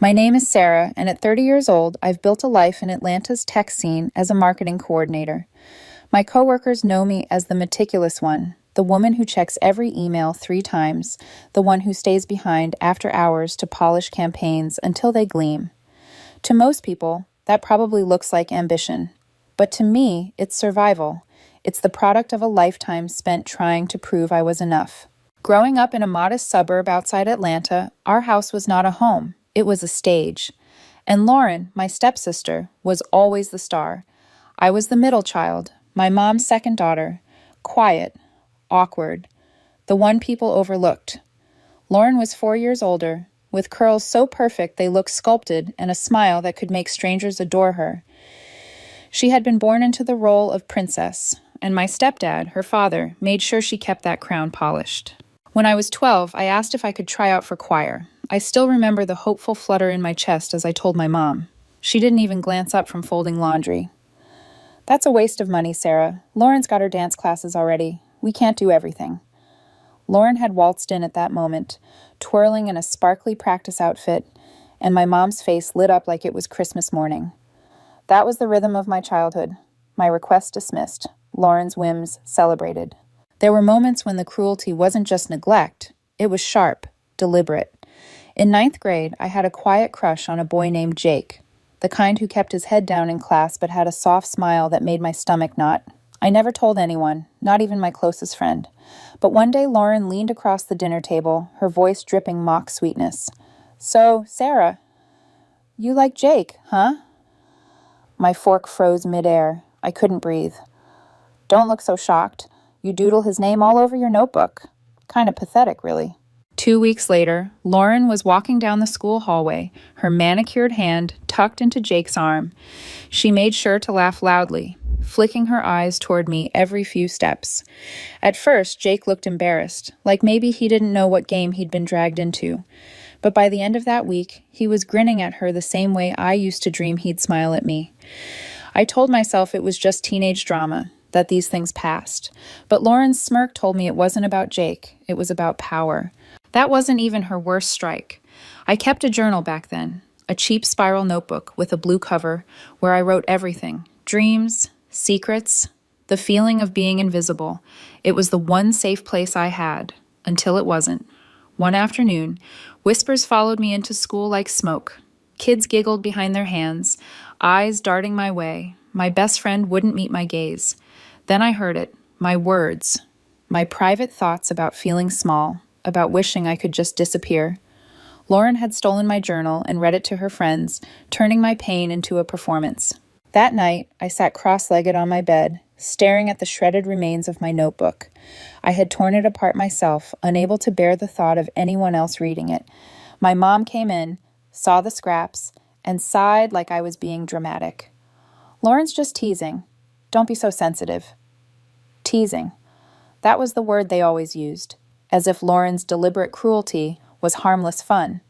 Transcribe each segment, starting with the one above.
My name is Sarah, and at 30 years old, I've built a life in Atlanta's tech scene as a marketing coordinator. My coworkers know me as the meticulous one, the woman who checks every email 3 times, the one who stays behind after hours to polish campaigns until they gleam. To most people, that probably looks like ambition. But to me, it's survival. It's the product of a lifetime spent trying to prove I was enough. Growing up in a modest suburb outside Atlanta, our house was not a home. It was a stage. And Lauren, my stepsister, was always the star. I was the middle child, my mom's second daughter, quiet, awkward, the one people overlooked. Lauren was 4 years older, with curls so perfect they looked sculpted and a smile that could make strangers adore her. She had been born into the role of princess, and my stepdad, her father, made sure she kept that crown polished. When I was 12, I asked if I could try out for choir. I still remember the hopeful flutter in my chest as I told my mom. She didn't even glance up from folding laundry. "That's a waste of money, Sarah. Lauren's got her dance classes already. We can't do everything." Lauren had waltzed in at that moment, twirling in a sparkly practice outfit, and my mom's face lit up like it was Christmas morning. That was the rhythm of my childhood. My request dismissed. Lauren's whims celebrated. There were moments when the cruelty wasn't just neglect. It was sharp, deliberate. In 9th grade, I had a quiet crush on a boy named Jake, the kind who kept his head down in class but had a soft smile that made my stomach knot. I never told anyone, not even my closest friend. But one day Lauren leaned across the dinner table, her voice dripping mock sweetness. "So, Sarah, you like Jake, huh?" My fork froze midair. I couldn't breathe. "Don't look so shocked. You doodle his name all over your notebook. Kind of pathetic, really." 2 weeks later, Lauren was walking down the school hallway, her manicured hand tucked into Jake's arm. She made sure to laugh loudly, flicking her eyes toward me every few steps. At first, Jake looked embarrassed, like maybe he didn't know what game he'd been dragged into. But by the end of that week, he was grinning at her the same way I used to dream he'd smile at me. I told myself it was just teenage drama, that these things passed. But Lauren's smirk told me it wasn't about Jake, it was about power. That wasn't even her worst strike. I kept a journal back then, a cheap spiral notebook with a blue cover where I wrote everything, dreams, secrets, the feeling of being invisible. It was the one safe place I had, until it wasn't. One afternoon, whispers followed me into school like smoke. Kids giggled behind their hands, eyes darting my way. My best friend wouldn't meet my gaze. Then I heard it, my words, my private thoughts about feeling small, about wishing I could just disappear. Lauren had stolen my journal and read it to her friends, turning my pain into a performance. That night, I sat cross-legged on my bed, staring at the shredded remains of my notebook. I had torn it apart myself, unable to bear the thought of anyone else reading it. My mom came in, saw the scraps, and sighed like I was being dramatic. "Lauren's just teasing. Don't be so sensitive." Teasing. That was the word they always used, as if Lauren's deliberate cruelty was harmless fun.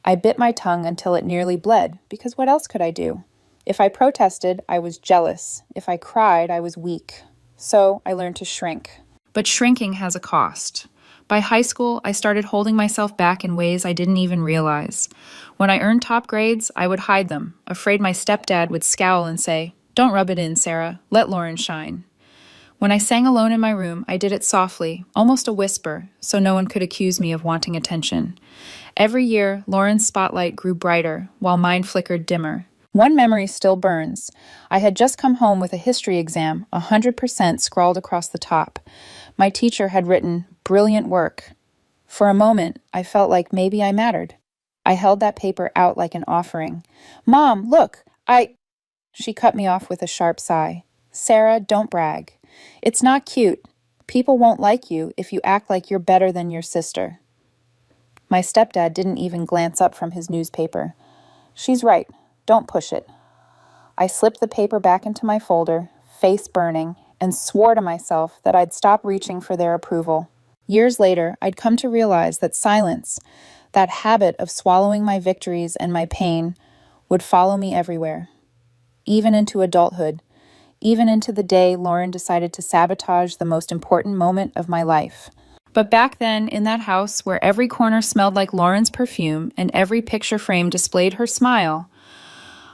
I bit my tongue until it nearly bled, because what else could I do? If I protested, I was jealous. If I cried, I was weak. So I learned to shrink. But shrinking has a cost. By high school, I started holding myself back in ways I didn't even realize. When I earned top grades, I would hide them, afraid my stepdad would scowl and say, "Don't rub it in, Sarah. Let Lauren shine." When I sang alone in my room, I did it softly, almost a whisper, so no one could accuse me of wanting attention. Every year, Lauren's spotlight grew brighter, while mine flickered dimmer. One memory still burns. I had just come home with a history exam, 100% scrawled across the top. My teacher had written, "Brilliant work." For a moment, I felt like maybe I mattered. I held that paper out like an offering. "Mom, look, She cut me off with a sharp sigh. "Sarah, don't brag. It's not cute. People won't like you if you act like you're better than your sister." My stepdad didn't even glance up from his newspaper. "She's right. Don't push it." I slipped the paper back into my folder, face burning, and swore to myself that I'd stop reaching for their approval. Years later, I'd come to realize that silence, that habit of swallowing my victories and my pain, would follow me everywhere. Even into adulthood, even into the day Lauren decided to sabotage the most important moment of my life. But back then, in that house where every corner smelled like Lauren's perfume and every picture frame displayed her smile,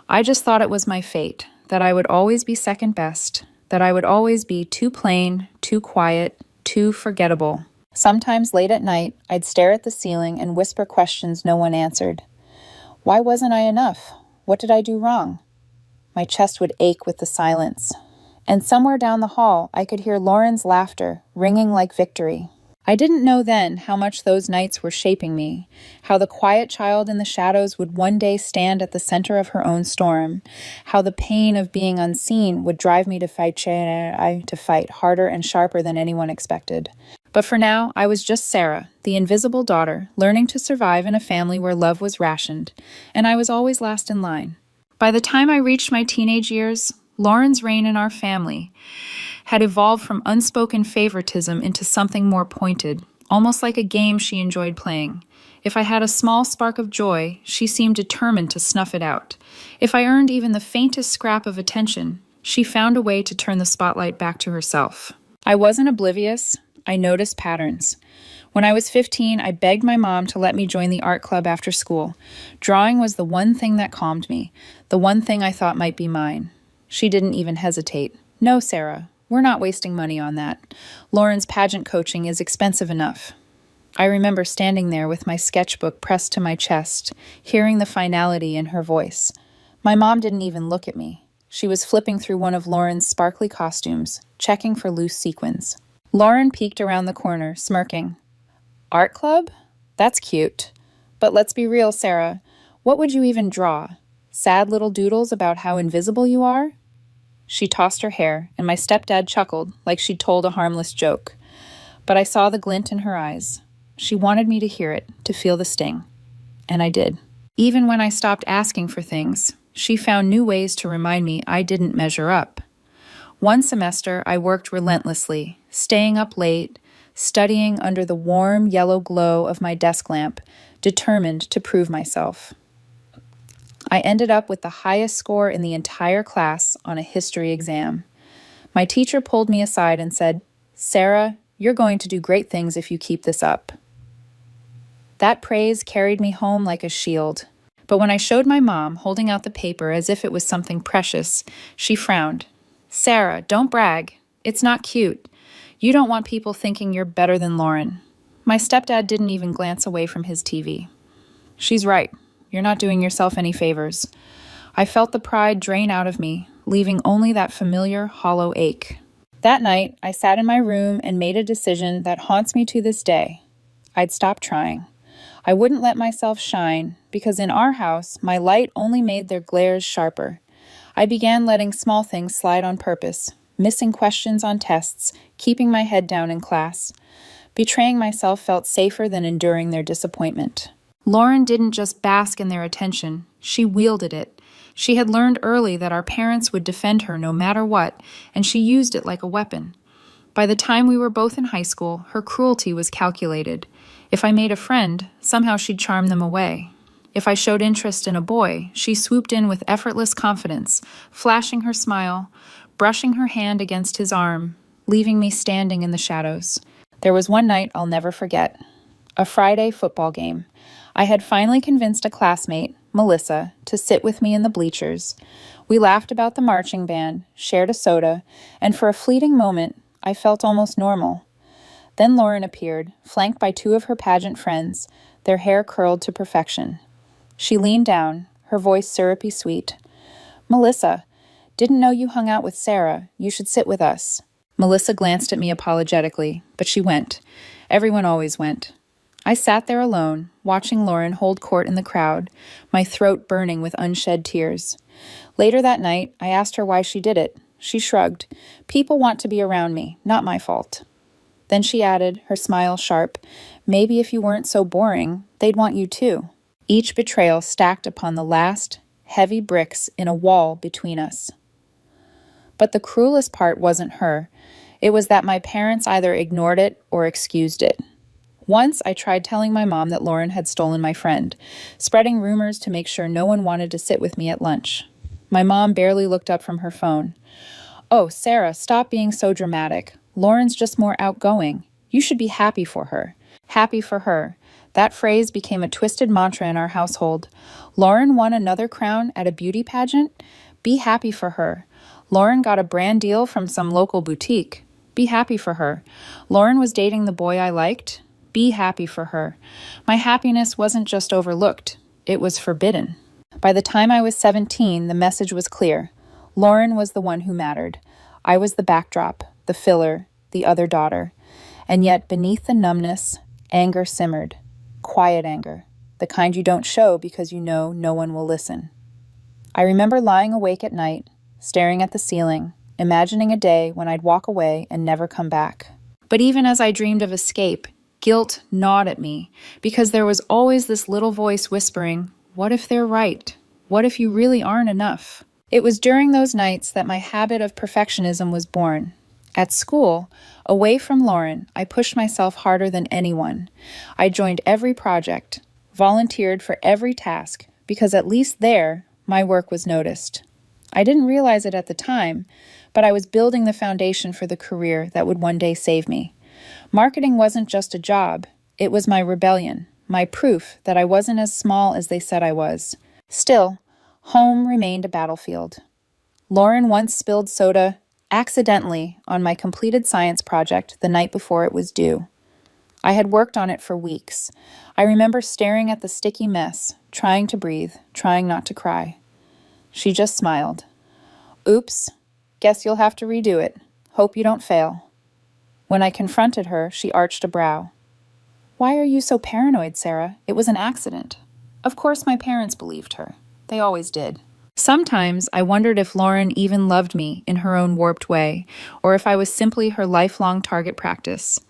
I just thought it was my fate, that I would always be second best, that I would always be too plain, too quiet, too forgettable. Sometimes late at night, I'd stare at the ceiling and whisper questions no one answered. Why wasn't I enough? What did I do wrong? My chest would ache with the silence. And somewhere down the hall, I could hear Lauren's laughter, ringing like victory. I didn't know then how much those nights were shaping me, how the quiet child in the shadows would one day stand at the center of her own storm, how the pain of being unseen would drive me to fight harder and sharper than anyone expected. But for now, I was just Sarah, the invisible daughter, learning to survive in a family where love was rationed, and I was always last in line. By the time I reached my teenage years, Lauren's reign in our family had evolved from unspoken favoritism into something more pointed, almost like a game she enjoyed playing. If I had a small spark of joy, she seemed determined to snuff it out. If I earned even the faintest scrap of attention, she found a way to turn the spotlight back to herself. I wasn't oblivious. I noticed patterns. When I was 15, I begged my mom to let me join the art club after school. Drawing was the one thing that calmed me, the one thing I thought might be mine. She didn't even hesitate. No, Sarah, we're not wasting money on that. Lauren's pageant coaching is expensive enough. I remember standing there with my sketchbook pressed to my chest, hearing the finality in her voice. My mom didn't even look at me. She was flipping through one of Lauren's sparkly costumes, checking for loose sequins. Lauren peeked around the corner, smirking. Art club? That's cute. But let's be real, Sarah. What would you even draw? Sad little doodles about how invisible you are? She tossed her hair, and my stepdad chuckled like she'd told a harmless joke. But I saw the glint in her eyes. She wanted me to hear it, to feel the sting. And I did. Even when I stopped asking for things, she found new ways to remind me I didn't measure up. One semester, I worked relentlessly, staying up late, studying under the warm yellow glow of my desk lamp, determined to prove myself. I ended up with the highest score in the entire class on a history exam. My teacher pulled me aside and said, "Sarah, you're going to do great things if you keep this up." That praise carried me home like a shield. But when I showed my mom, holding out the paper as if it was something precious, she frowned. "Sarah, don't brag. It's not cute. You don't want people thinking you're better than Lauren." My stepdad didn't even glance away from his TV. "She's right. You're not doing yourself any favors." I felt the pride drain out of me, leaving only that familiar, hollow ache. That night, I sat in my room and made a decision that haunts me to this day. I'd stop trying. I wouldn't let myself shine, because in our house, my light only made their glares sharper. I began letting small things slide on purpose, missing questions on tests, keeping my head down in class. Betraying myself felt safer than enduring their disappointment. Lauren didn't just bask in their attention, she wielded it. She had learned early that our parents would defend her no matter what, and she used it like a weapon. By the time we were both in high school, her cruelty was calculated. If I made a friend, somehow she'd charm them away. If I showed interest in a boy, she swooped in with effortless confidence, flashing her smile, brushing her hand against his arm, leaving me standing in the shadows. There was one night I'll never forget. A Friday football game. I had finally convinced a classmate, Melissa, to sit with me in the bleachers. We laughed about the marching band, shared a soda, and for a fleeting moment, I felt almost normal. Then Lauren appeared, flanked by two of her pageant friends, their hair curled to perfection. She leaned down, her voice syrupy sweet. "Melissa, didn't know you hung out with Sarah. You should sit with us." Melissa glanced at me apologetically, but she went. Everyone always went. I sat there alone, watching Lauren hold court in the crowd, my throat burning with unshed tears. Later that night, I asked her why she did it. She shrugged. "People want to be around me, not my fault." Then she added, her smile sharp, "Maybe if you weren't so boring, they'd want you too." Each betrayal stacked upon the last, heavy bricks in a wall between us. But the cruelest part wasn't her. It was that my parents either ignored it or excused it. Once I tried telling my mom that Lauren had stolen my friend, spreading rumors to make sure no one wanted to sit with me at lunch. My mom barely looked up from her phone. "Oh, Sarah, stop being so dramatic. Lauren's just more outgoing. You should be happy for her. Happy for her. That phrase became a twisted mantra in our household. Lauren won another crown at a beauty pageant? Be happy for her. Lauren got a brand deal from some local boutique. Be happy for her. Lauren was dating the boy I liked. Be happy for her. My happiness wasn't just overlooked, it was forbidden. By the time I was 17, the message was clear. Lauren was the one who mattered. I was the backdrop, the filler, the other daughter. And yet, beneath the numbness, anger simmered. Quiet anger, the kind you don't show because you know no one will listen. I remember lying awake at night, staring at the ceiling, imagining a day when I'd walk away and never come back. But even as I dreamed of escape, guilt gnawed at me, because there was always this little voice whispering, what if they're right? What if you really aren't enough? It was during those nights that my habit of perfectionism was born. At school, away from Lauren, I pushed myself harder than anyone. I joined every project, volunteered for every task, because at least there, my work was noticed. I didn't realize it at the time, but I was building the foundation for the career that would one day save me. Marketing wasn't just a job, it was my rebellion, my proof that I wasn't as small as they said I was. Still, home remained a battlefield. Lauren once spilled soda accidentally on my completed science project the night before it was due. I had worked on it for weeks. I remember staring at the sticky mess, trying to breathe, trying not to cry. She just smiled. Oops, guess you'll have to redo it. Hope you don't fail. When I confronted her, she arched a brow. Why are you so paranoid, Sarah? It was an accident. Of course my parents believed her. They always did. Sometimes I wondered if Lauren even loved me in her own warped way, or if I was simply her lifelong target practice.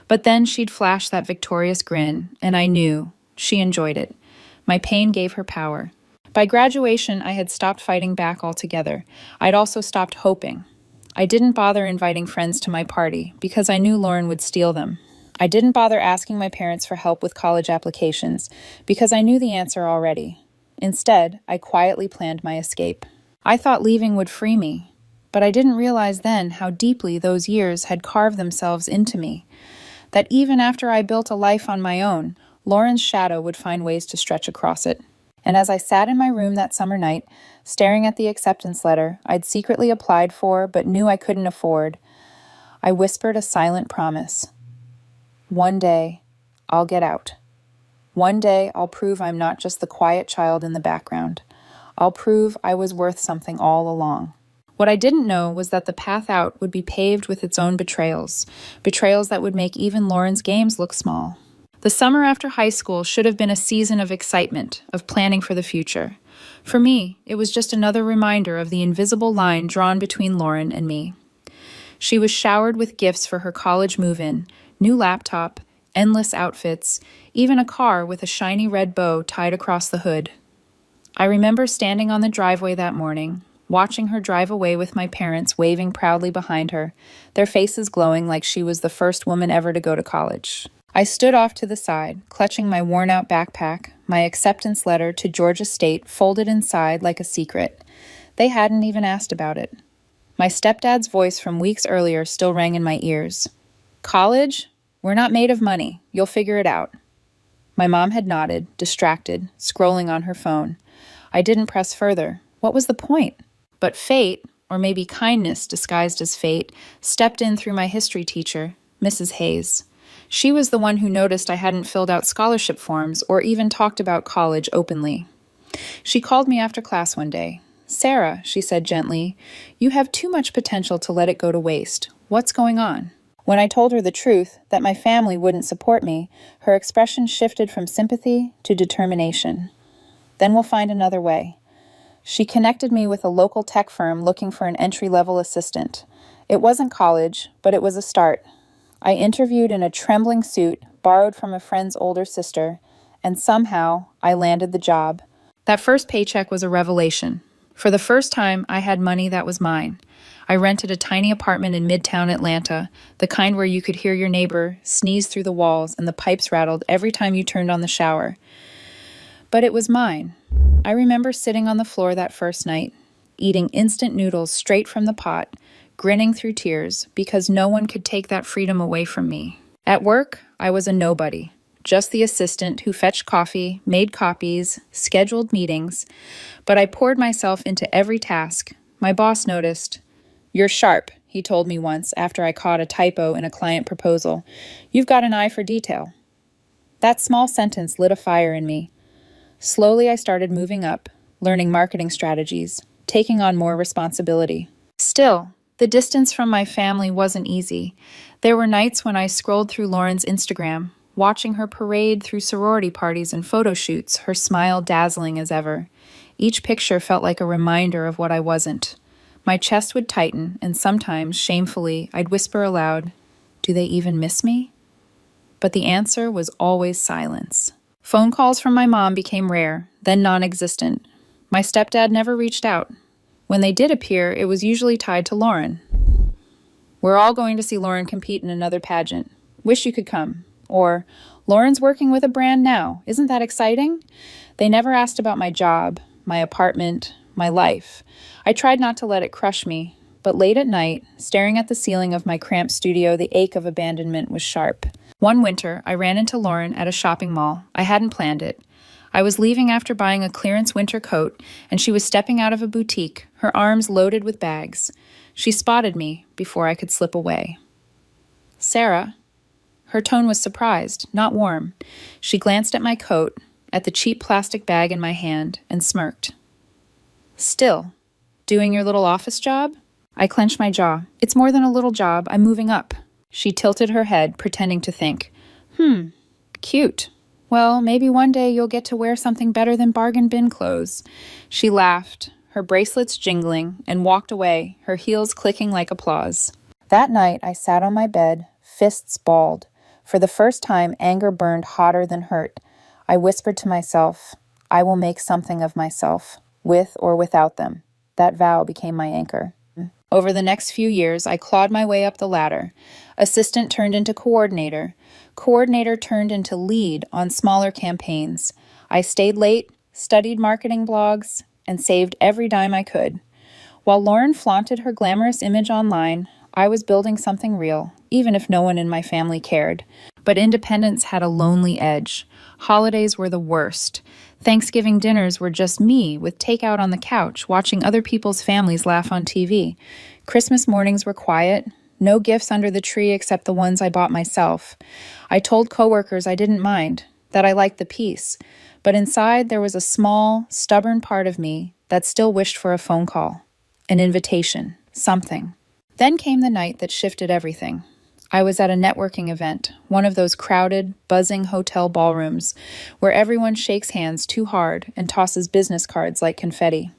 But then she'd flash that victorious grin, and I knew she enjoyed it. My pain gave her power. By graduation, I had stopped fighting back altogether. I'd also stopped hoping. I didn't bother inviting friends to my party because I knew Lauren would steal them. I didn't bother asking my parents for help with college applications because I knew the answer already. Instead, I quietly planned my escape. I thought leaving would free me, but I didn't realize then how deeply those years had carved themselves into me. That even after I built a life on my own, Lauren's shadow would find ways to stretch across it. And as I sat in my room that summer night, staring at the acceptance letter I'd secretly applied for but knew I couldn't afford, I whispered a silent promise. One day, I'll get out. One day, I'll prove I'm not just the quiet child in the background. I'll prove I was worth something all along. What I didn't know was that the path out would be paved with its own betrayals that would make even Lauren's games look small. The summer after high school should have been a season of excitement, of planning for the future. For me, it was just another reminder of the invisible line drawn between Lauren and me. She was showered with gifts for her college move-in, new laptop, endless outfits, even a car with a shiny red bow tied across the hood. I remember standing on the driveway that morning, watching her drive away with my parents waving proudly behind her, their faces glowing like she was the first woman ever to go to college. I stood off to the side, clutching my worn-out backpack, my acceptance letter to Georgia State folded inside like a secret. They hadn't even asked about it. My stepdad's voice from weeks earlier still rang in my ears. College? We're not made of money. You'll figure it out. My mom had nodded, distracted, scrolling on her phone. I didn't press further. What was the point? But fate, or maybe kindness disguised as fate, stepped in through my history teacher, Mrs. Hayes. She was the one who noticed I hadn't filled out scholarship forms or even talked about college openly. She called me after class one day. Sarah, she said gently, you have too much potential to let it go to waste. What's going on? When I told her the truth, that my family wouldn't support me, her expression shifted from sympathy to determination. Then we'll find another way. She connected me with a local tech firm looking for an entry-level assistant. It wasn't college, but it was a start. I interviewed in a trembling suit, borrowed from a friend's older sister, and somehow I landed the job. That first paycheck was a revelation. For the first time, I had money that was mine. I rented a tiny apartment in Midtown Atlanta, the kind where you could hear your neighbor sneeze through the walls and the pipes rattled every time you turned on the shower. But it was mine. I remember sitting on the floor that first night, eating instant noodles straight from the pot, grinning through tears because no one could take that freedom away from me. At work, I was a nobody, just the assistant who fetched coffee, made copies, scheduled meetings, but I poured myself into every task. My boss noticed. "You're sharp," he told me once after I caught a typo in a client proposal. "You've got an eye for detail." That small sentence lit a fire in me. Slowly, I started moving up, learning marketing strategies, taking on more responsibility. Still, the distance from my family wasn't easy. There were nights when I scrolled through Lauren's Instagram, watching her parade through sorority parties and photo shoots, her smile dazzling as ever. Each picture felt like a reminder of what I wasn't. My chest would tighten, and sometimes, shamefully, I'd whisper aloud, "Do they even miss me?" But the answer was always silence. Phone calls from my mom became rare, then non-existent. My stepdad never reached out. When they did appear, it was usually tied to Lauren. "We're all going to see Lauren compete in another pageant. Wish you could come." Or, "Lauren's working with a brand now. Isn't that exciting?" They never asked about my job, my apartment, my life. I tried not to let it crush me, but late at night, staring at the ceiling of my cramped studio, the ache of abandonment was sharp. One winter, I ran into Lauren at a shopping mall. I hadn't planned it. I was leaving after buying a clearance winter coat, and she was stepping out of a boutique, her arms loaded with bags. She spotted me before I could slip away. "Sarah?" Her tone was surprised, not warm. She glanced at my coat, at the cheap plastic bag in my hand, and smirked. "Still, doing your little office job?" I clenched my jaw. "It's more than a little job. I'm moving up." She tilted her head, pretending to think. Cute. Well, maybe one day you'll get to wear something better than bargain bin clothes." She laughed, her bracelets jingling, and walked away, her heels clicking like applause. That night, I sat on my bed, fists balled. For the first time, anger burned hotter than hurt. I whispered to myself, "I will make something of myself, with or without them." That vow became my anchor. Over the next few years, I clawed my way up the ladder. Assistant turned into coordinator. Coordinator turned into lead on smaller campaigns. I stayed late, studied marketing blogs, and saved every dime I could. While Lauren flaunted her glamorous image online, I was building something real, even if no one in my family cared. But independence had a lonely edge. Holidays were the worst. Thanksgiving dinners were just me with takeout on the couch, watching other people's families laugh on TV. Christmas mornings were quiet, no gifts under the tree except the ones I bought myself. I told coworkers I didn't mind, that I liked the peace, but inside there was a small, stubborn part of me that still wished for a phone call, an invitation, something. Then came the night that shifted everything. I was at a networking event, one of those crowded, buzzing hotel ballrooms where everyone shakes hands too hard and tosses business cards like confetti.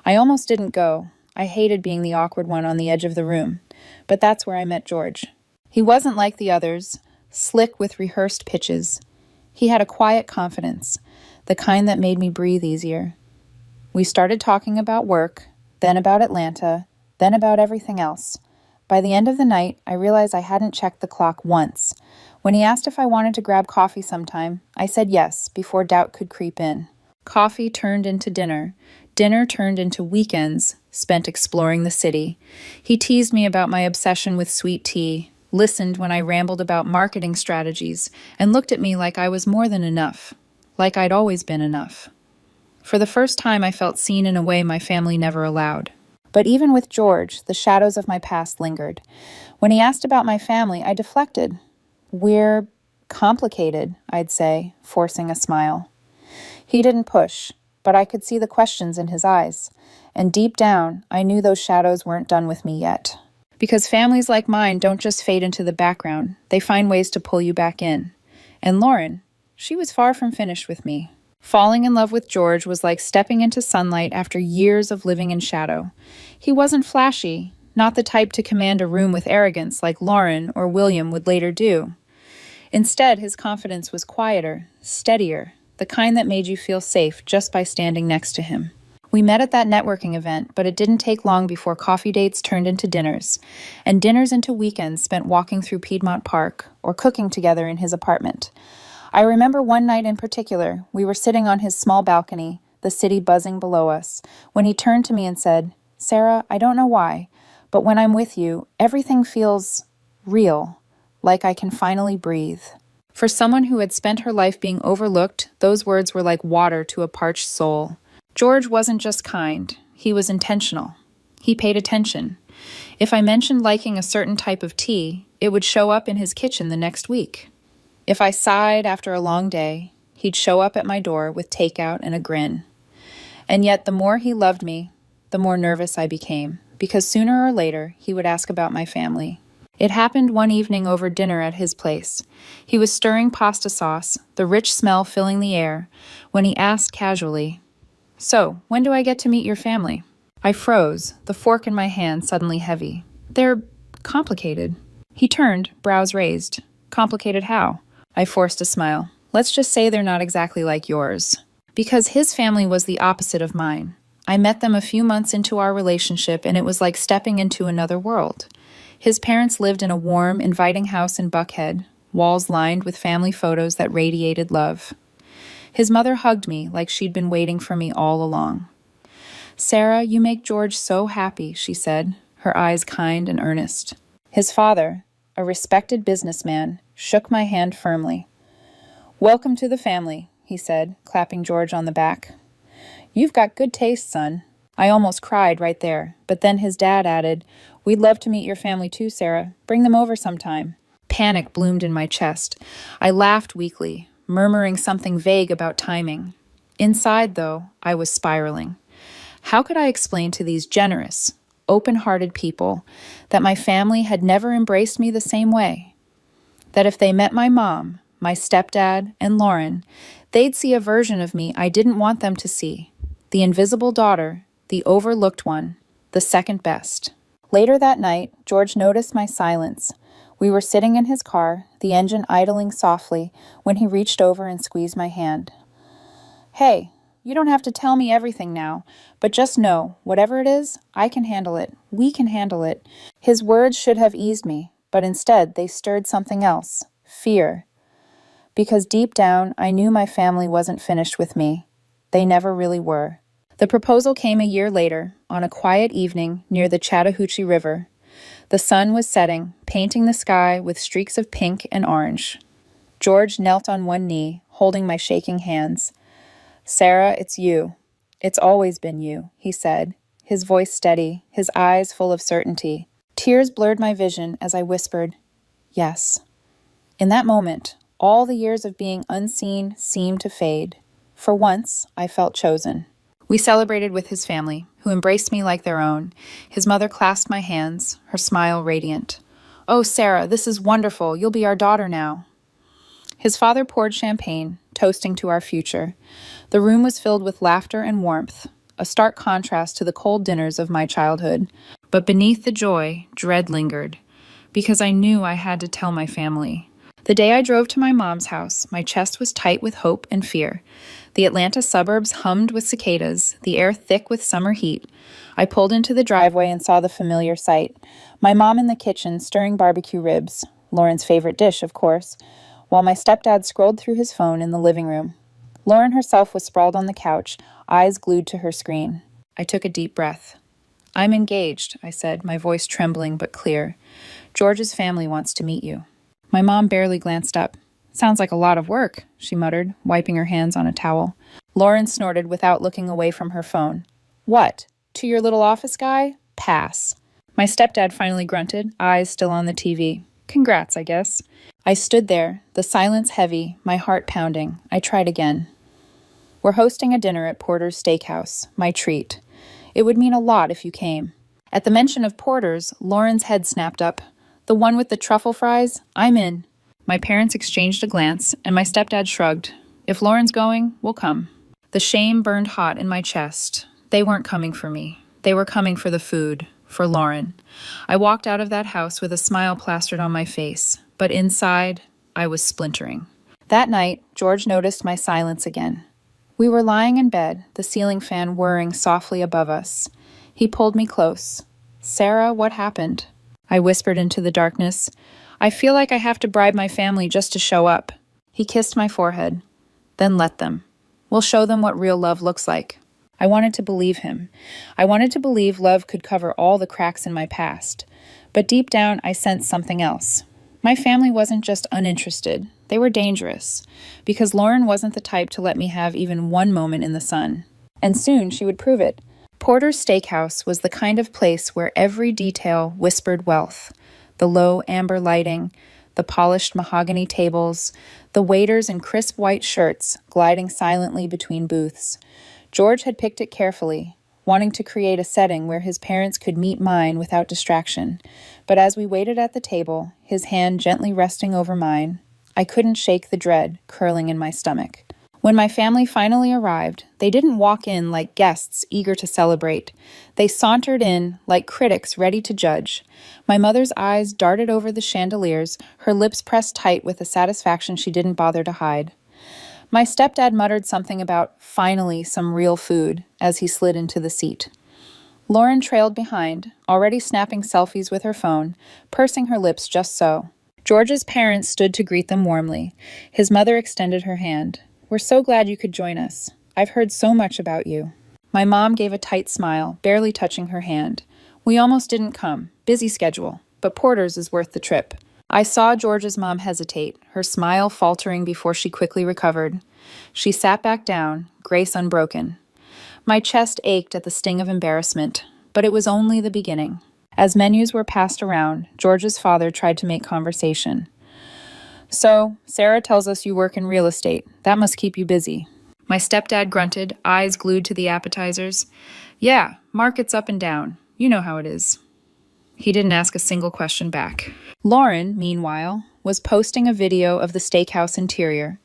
I almost didn't go. I hated being the awkward one on the edge of the room, but that's where I met George. He wasn't like the others, slick with rehearsed pitches. He had a quiet confidence, the kind that made me breathe easier. We started talking about work, then about Atlanta, then about everything else. By the end of the night, I realized I hadn't checked the clock once. When he asked if I wanted to grab coffee sometime, I said yes before doubt could creep in. Coffee turned into dinner. Dinner turned into weekends spent exploring the city. He teased me about my obsession with sweet tea, listened when I rambled about marketing strategies, and looked at me like I was more than enough, like I'd always been enough. For the first time, I felt seen in a way my family never allowed. But even with George, the shadows of my past lingered. When he asked about my family, I deflected. "We're complicated," I'd say, forcing a smile. He didn't push, but I could see the questions in his eyes. And deep down, I knew those shadows weren't done with me yet. Because families like mine don't just fade into the background. They find ways to pull you back in. And Lauren, she was far from finished with me. Falling in love with George was like stepping into sunlight after years of living in shadow. He wasn't flashy, not the type to command a room with arrogance like Lauren or William would later do. Instead, his confidence was quieter, steadier, the kind that made you feel safe just by standing next to him. We met at that networking event, but it didn't take long before coffee dates turned into dinners, and dinners into weekends spent walking through Piedmont Park or cooking together in his apartment. I remember one night in particular, we were sitting on his small balcony, the city buzzing below us, when he turned to me and said, "Sarah, I don't know why, but when I'm with you, everything feels real, like I can finally breathe. For someone who had spent her life being overlooked, those words were like water to a parched soul. George wasn't just kind, he was intentional. He paid attention. If I mentioned liking a certain type of tea, it would show up in his kitchen the next week. If I sighed after a long day, he'd show up at my door with takeout and a grin. And yet the more he loved me, the more nervous I became, because sooner or later he would ask about my family. It happened one evening over dinner at his place. He was stirring pasta sauce, the rich smell filling the air, when he asked casually, "So, when do I get to meet your family?" I froze, the fork in my hand suddenly heavy. "They're complicated." He turned, brows raised. "Complicated how?" I forced a smile. "Let's just say they're not exactly like yours." Because his family was the opposite of mine. I met them a few months into our relationship, and it was like stepping into another world. His parents lived in a warm, inviting house in Buckhead, walls lined with family photos that radiated love. His mother hugged me like she'd been waiting for me all along. "Sarah, you make George so happy," she said, her eyes kind and earnest. His father, a respected businessman, shook my hand firmly. "Welcome to the family," he said, clapping George on the back. "You've got good taste, son." I almost cried right there, but then his dad added, "We'd love to meet your family too, Sarah. Bring them over sometime." Panic bloomed in my chest. I laughed weakly, murmuring something vague about timing. Inside, though, I was spiraling. How could I explain to these generous, open-hearted people that my family had never embraced me the same way? That if they met my mom, my stepdad, and Lauren, they'd see a version of me I didn't want them to see. The invisible daughter, the overlooked one, the second best. Later that night, George noticed my silence. We were sitting in his car, the engine idling softly, when he reached over and squeezed my hand. "Hey, you don't have to tell me everything now, but just know, whatever it is, I can handle it. We can handle it." His words should have eased me, but instead they stirred something else, fear. Because deep down, I knew my family wasn't finished with me. They never really were. The proposal came a year later, on a quiet evening near the Chattahoochee River. The sun was setting, painting the sky with streaks of pink and orange. George knelt on one knee, holding my shaking hands. "Sarah, it's you. It's always been you," he said, his voice steady, his eyes full of certainty. Tears blurred my vision as I whispered, "Yes." In that moment, all the years of being unseen seemed to fade. For once, I felt chosen. We celebrated with his family, who embraced me like their own. His mother clasped my hands, her smile radiant. "Oh, Sarah, this is wonderful. You'll be our daughter now." His father poured champagne, toasting to our future. The room was filled with laughter and warmth, a stark contrast to the cold dinners of my childhood. But beneath the joy, dread lingered, because I knew I had to tell my family. The day I drove to my mom's house, my chest was tight with hope and fear. The Atlanta suburbs hummed with cicadas, the air thick with summer heat. I pulled into the driveway and saw the familiar sight. My mom in the kitchen stirring barbecue ribs, Lauren's favorite dish, of course, while my stepdad scrolled through his phone in the living room. Lauren herself was sprawled on the couch, eyes glued to her screen. I took a deep breath. "I'm engaged," I said, my voice trembling but clear. "George's family wants to meet you." My mom barely glanced up. "Sounds like a lot of work," she muttered, wiping her hands on a towel. Lauren snorted without looking away from her phone. "What? To your little office guy? Pass." My stepdad finally grunted, eyes still on the TV. "Congrats, I guess." I stood there, the silence heavy, my heart pounding. I tried again. "We're hosting a dinner at Porter's Steakhouse, my treat. It would mean a lot if you came." At the mention of Porter's, Lauren's head snapped up. "The one with the truffle fries? I'm in." My parents exchanged a glance, and my stepdad shrugged. "If Lauren's going, we'll come." The shame burned hot in my chest. They weren't coming for me. They were coming for the food, for Lauren. I walked out of that house with a smile plastered on my face, but inside, I was splintering. That night, George noticed my silence again. We were lying in bed, the ceiling fan whirring softly above us. He pulled me close. "Sarah, what happened?" I whispered into the darkness. "I feel like I have to bribe my family just to show up." He kissed my forehead. "Then let them. We'll show them what real love looks like." I wanted to believe him. I wanted to believe love could cover all the cracks in my past. But deep down, I sensed something else. My family wasn't just uninterested, they were dangerous, because Lauren wasn't the type to let me have even one moment in the sun. And soon she would prove it. Porter's Steakhouse was the kind of place where every detail whispered wealth. The low amber lighting, the polished mahogany tables, the waiters in crisp white shirts gliding silently between booths. George had picked it carefully, wanting to create a setting where his parents could meet mine without distraction. But as we waited at the table, his hand gently resting over mine, I couldn't shake the dread curling in my stomach. When my family finally arrived, they didn't walk in like guests eager to celebrate. They sauntered in like critics ready to judge. My mother's eyes darted over the chandeliers, her lips pressed tight with a satisfaction she didn't bother to hide. My stepdad muttered something about finally some real food as he slid into the seat. Lauren trailed behind, already snapping selfies with her phone, pursing her lips just so. George's parents stood to greet them warmly. His mother extended her hand. "We're so glad you could join us. I've heard so much about you." My mom gave a tight smile, barely touching her hand. "We almost didn't come. Busy schedule. But Porter's is worth the trip." I saw George's mom hesitate, her smile faltering before she quickly recovered. She sat back down, grace unbroken. My chest ached at the sting of embarrassment, but it was only the beginning. As menus were passed around, George's father tried to make conversation. "So, Sarah tells us you work in real estate. That must keep you busy." My stepdad grunted, eyes glued to the appetizers. "Yeah, market's up and down. You know how it is." He didn't ask a single question back. Lauren, meanwhile, was posting a video of the steakhouse interior,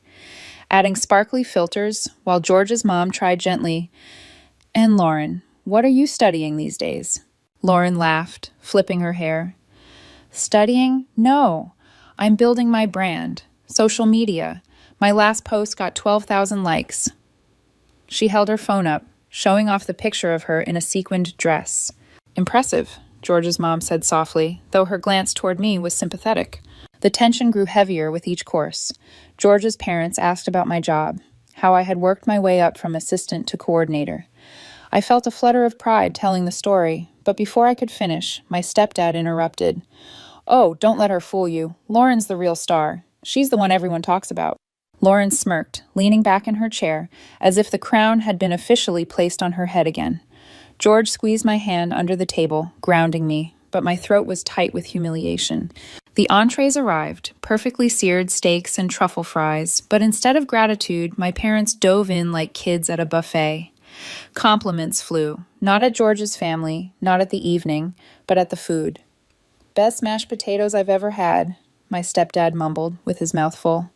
adding sparkly filters while George's mom tried gently, "And Lauren, what are you studying these days?" Lauren laughed, flipping her hair. "Studying? No. I'm building my brand. Social media. My last post got 12,000 likes." She held her phone up, showing off the picture of her in a sequined dress. "Impressive," George's mom said softly, though her glance toward me was sympathetic. The tension grew heavier with each course. George's parents asked about my job, how I had worked my way up from assistant to coordinator. I felt a flutter of pride telling the story, but before I could finish, my stepdad interrupted. "Oh, don't let her fool you. Lauren's the real star. She's the one everyone talks about." Lauren smirked, leaning back in her chair, as if the crown had been officially placed on her head again. George squeezed my hand under the table, grounding me, but my throat was tight with humiliation. The entrees arrived, perfectly seared steaks and truffle fries, but instead of gratitude, my parents dove in like kids at a buffet. Compliments flew, not at George's family, not at the evening, but at the food. "Best mashed potatoes I've ever had," my stepdad mumbled, with his mouth full.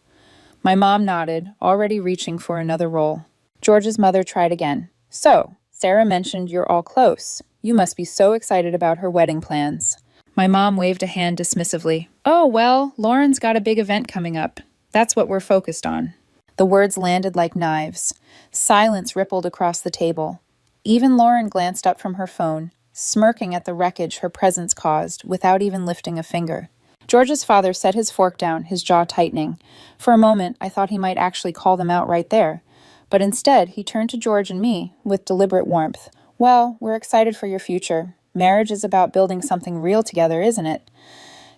My mom nodded, already reaching for another roll. George's mother tried again. "So, Sarah mentioned you're all close. You must be so excited about her wedding plans." My mom waved a hand dismissively. "Oh, well, Lauren's got a big event coming up. That's what we're focused on." The words landed like knives. Silence rippled across the table. Even Lauren glanced up from her phone, smirking at the wreckage her presence caused, without even lifting a finger. George's father set his fork down, his jaw tightening. For a moment, I thought he might actually call them out right there. But instead, he turned to George and me with deliberate warmth. "Well, we're excited for your future. Marriage is about building something real together, isn't it?"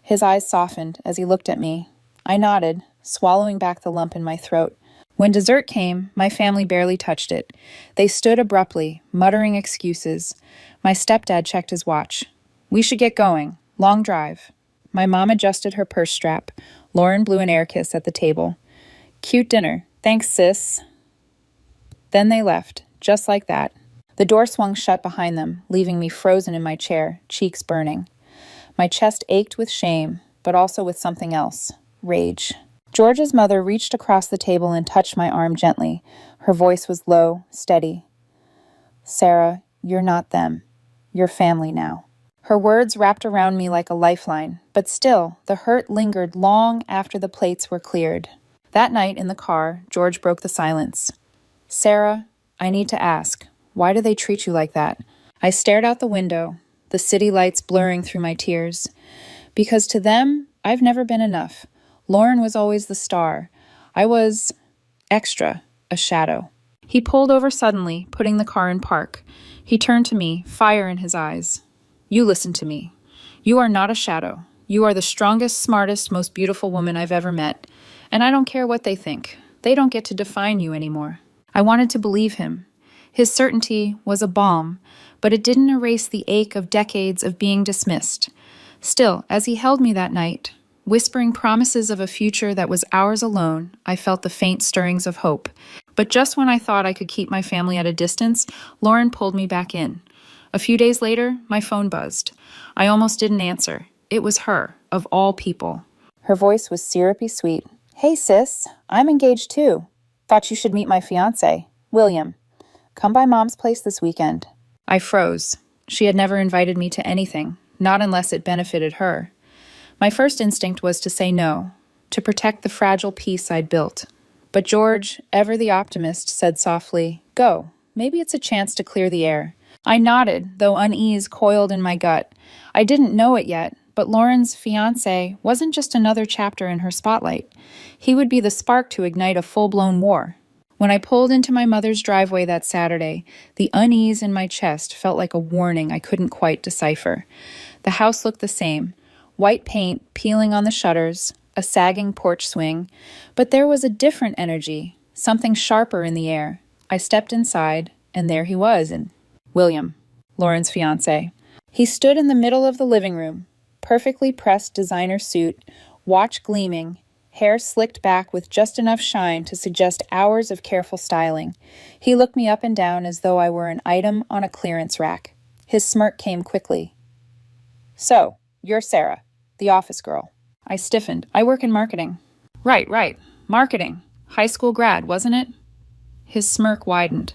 His eyes softened as he looked at me. I nodded, swallowing back the lump in my throat. When dessert came, my family barely touched it. They stood abruptly, muttering excuses. My stepdad checked his watch. "We should get going. Long drive." My mom adjusted her purse strap. Lauren blew an air kiss at the table. "Cute dinner. Thanks, sis." Then they left, just like that. The door swung shut behind them, leaving me frozen in my chair, cheeks burning. My chest ached with shame, but also with something else, rage. George's mother reached across the table and touched my arm gently. Her voice was low, steady. "Sarah, you're not them. You're family now." Her words wrapped around me like a lifeline, but still, the hurt lingered long after the plates were cleared. That night in the car, George broke the silence. "Sarah, I need to ask, why do they treat you like that?" I stared out the window, the city lights blurring through my tears. Because to them, I've never been enough. Lauren was always the star. I was extra, a shadow. He pulled over suddenly, putting the car in park. He turned to me, fire in his eyes. "You listen to me. You are not a shadow. You are the strongest, smartest, most beautiful woman I've ever met. And I don't care what they think. They don't get to define you anymore. I wanted to believe him. His certainty was a balm, but it didn't erase the ache of decades of being dismissed. Still, as he held me that night, whispering promises of a future that was ours alone, I felt the faint stirrings of hope. But just when I thought I could keep my family at a distance, Lauren pulled me back in. A few days later, my phone buzzed. I almost didn't answer. It was her, of all people. Her voice was syrupy sweet. Hey, sis, I'm engaged too. Thought you should meet my fiancé, William. Come by Mom's place this weekend. I froze. She had never invited me to anything, not unless it benefited her. My first instinct was to say no, to protect the fragile peace I'd built. But George, ever the optimist, said softly, Go. Maybe it's a chance to clear the air. I nodded, though unease coiled in my gut. I didn't know it yet, but Lauren's fiancé wasn't just another chapter in her spotlight. He would be the spark to ignite a full-blown war. When I pulled into my mother's driveway that Saturday, the unease in my chest felt like a warning I couldn't quite decipher. The house looked the same, white paint peeling on the shutters, a sagging porch swing, but there was a different energy, something sharper in the air. I stepped inside, and there he was, William, Lauren's fiancé. He stood in the middle of the living room, perfectly pressed designer suit, watch gleaming, hair slicked back with just enough shine to suggest hours of careful styling. He looked me up and down as though I were an item on a clearance rack. His smirk came quickly. So, you're Sarah, the office girl. I stiffened. I work in marketing. Right. Marketing. High school grad, wasn't it? His smirk widened.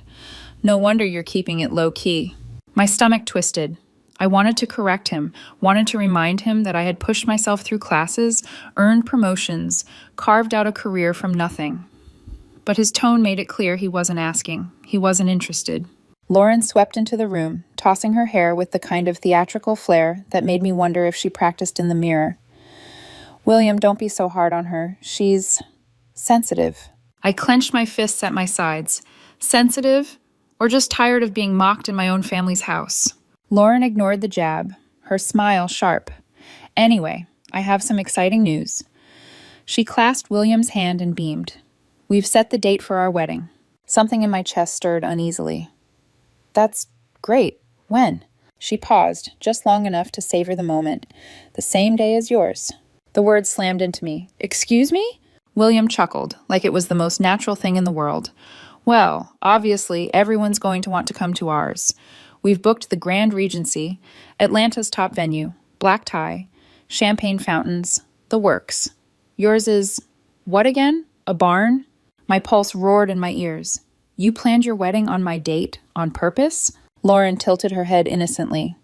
No wonder you're keeping it low-key. My stomach twisted. I wanted to correct him, wanted to remind him that I had pushed myself through classes, earned promotions, carved out a career from nothing. But his tone made it clear he wasn't asking. He wasn't interested. Lauren swept into the room, tossing her hair with the kind of theatrical flair that made me wonder if she practiced in the mirror. William, don't be so hard on her. She's sensitive. I clenched my fists at my sides. Sensitive, or just tired of being mocked in my own family's house? Lauren ignored the jab, her smile sharp. Anyway, I have some exciting news. She clasped William's hand and beamed. We've set the date for our wedding. Something in my chest stirred uneasily. That's great. When? She paused, just long enough to savor the moment. The same day as yours. The words slammed into me. Excuse me? William chuckled, like it was the most natural thing in the world. Well, obviously, everyone's going to want to come to ours. We've booked the Grand Regency, Atlanta's top venue, black tie, champagne fountains, the works. Yours is, what again? A barn? My pulse roared in my ears. You planned your wedding on my date, on purpose? Lauren tilted her head innocently.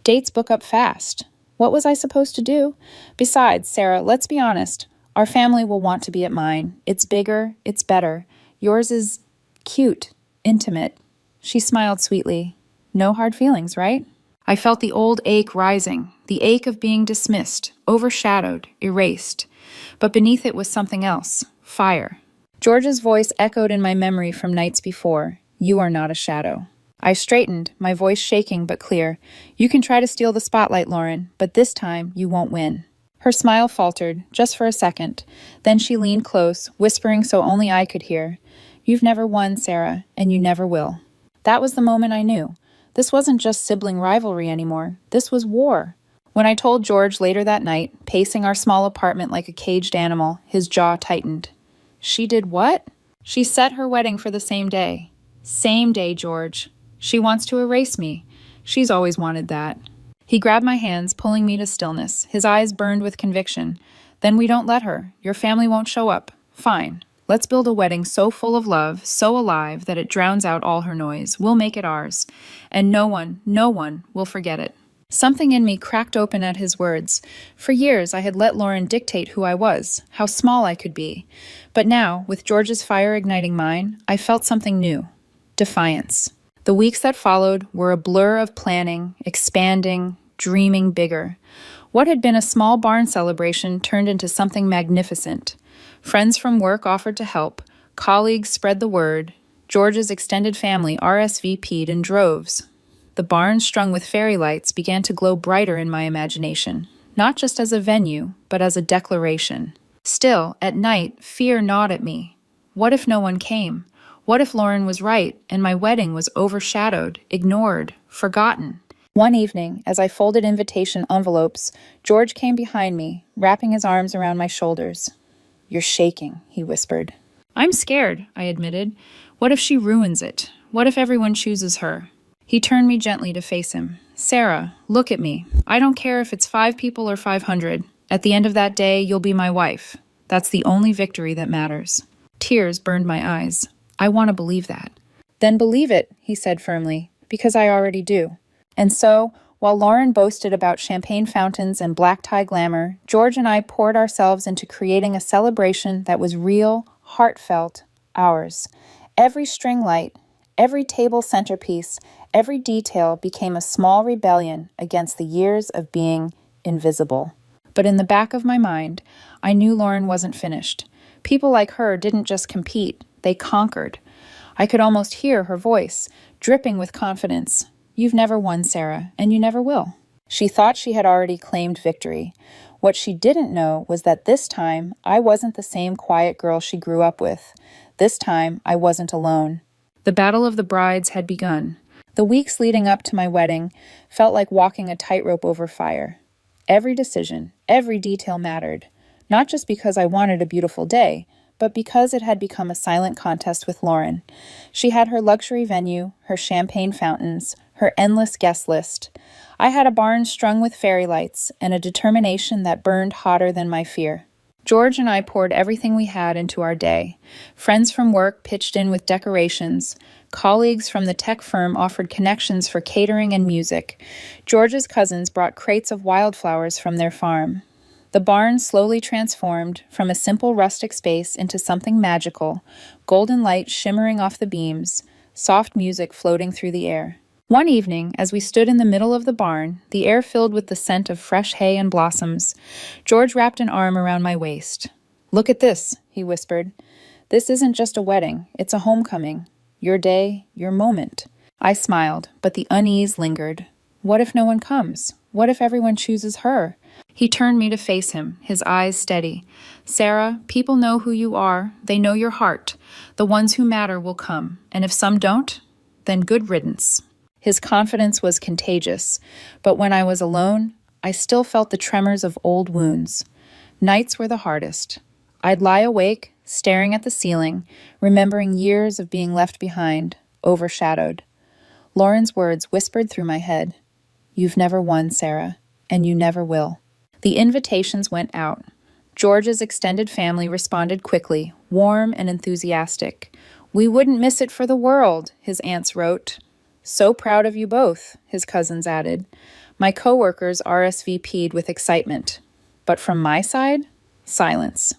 Dates book up fast. What was I supposed to do? Besides, Sarah, let's be honest. Our family will want to be at mine. It's bigger, it's better. Yours is cute, intimate. She smiled sweetly. No hard feelings, right? I felt the old ache rising, the ache of being dismissed, overshadowed, erased. But beneath it was something else, fire. George's voice echoed in my memory from nights before. You are not a shadow. I straightened, my voice shaking but clear. You can try to steal the spotlight, Lauren, but this time you won't win. Her smile faltered, just for a second. Then she leaned close, whispering so only I could hear. You've never won, Sarah, and you never will. That was the moment I knew. This wasn't just sibling rivalry anymore. This was war. When I told George later that night, pacing our small apartment like a caged animal, his jaw tightened. She did what? She set her wedding for the same day. Same day, George. She wants to erase me. She's always wanted that. He grabbed my hands, pulling me to stillness. His eyes burned with conviction. Then we don't let her. Your family won't show up. Fine. Let's build a wedding so full of love, so alive, that it drowns out all her noise. We'll make it ours. And no one will forget it. Something in me cracked open at his words. For years, I had let Lauren dictate who I was, how small I could be. But now, with George's fire igniting mine, I felt something new. Defiance. The weeks that followed were a blur of planning, expanding, dreaming bigger. What had been a small barn celebration turned into something magnificent. Friends from work offered to help. Colleagues spread the word. George's extended family RSVP'd in droves. The barn, strung with fairy lights, began to glow brighter in my imagination. not just as a venue, but as a declaration. Still, at night, fear gnawed at me. What if no one came? What if Lauren was right and my wedding was overshadowed, ignored, forgotten? One evening, as I folded invitation envelopes, George came behind me, wrapping his arms around my shoulders. "You're shaking," he whispered. "I'm scared," I admitted. "What if she ruins it? What if everyone chooses her?" He turned me gently to face him. "Sarah, look at me. I don't care if it's 5 people or 500. At the end of that day, you'll be my wife. That's the only victory that matters." Tears burned my eyes. I want to believe that. "Then believe it," he said firmly, "because I already do." And so, while Lauren boasted about champagne fountains and black tie glamour, George and I poured ourselves into creating a celebration that was real, heartfelt, ours. Every string light, every table centerpiece, every detail became a small rebellion against the years of being invisible. But in the back of my mind, I knew Lauren wasn't finished. People like her didn't just compete, they conquered. I could almost hear her voice, dripping with confidence. "You've never won, Sarah, and you never will." She thought she had already claimed victory. What she didn't know was that this time, I wasn't the same quiet girl she grew up with. This time, I wasn't alone. The battle of the brides had begun. The weeks leading up to my wedding felt like walking a tightrope over fire. Every decision, every detail mattered, not just because I wanted a beautiful day, but because it had become a silent contest with Lauren. She had her luxury venue, her champagne fountains, her endless guest list. I had a barn strung with fairy lights and a determination that burned hotter than my fear. George and I poured everything we had into our day. Friends from work pitched in with decorations. Colleagues from the tech firm offered connections for catering and music. George's cousins brought crates of wildflowers from their farm. The barn slowly transformed from a simple rustic space into something magical, golden light shimmering off the beams, soft music floating through the air. One evening, as we stood in the middle of the barn, the air filled with the scent of fresh hay and blossoms, George wrapped an arm around my waist. "Look at this," he whispered. "This isn't just a wedding, it's a homecoming. Your day, your moment." I smiled, but the unease lingered. What if no one comes? What if everyone chooses her? He turned me to face him, his eyes steady. "Sarah, people know who you are. They know your heart. The ones who matter will come. And if some don't, then good riddance." His confidence was contagious, but when I was alone, I still felt the tremors of old wounds. Nights were the hardest. I'd lie awake, staring at the ceiling, remembering years of being left behind, overshadowed. Lauren's words whispered through my head. "You've never won, Sarah, and you never will." The invitations went out. George's extended family responded quickly, warm and enthusiastic. "We wouldn't miss it for the world," his aunts wrote. "So proud of you both," his cousins added. My coworkers RSVP'd with excitement. But from my side, silence.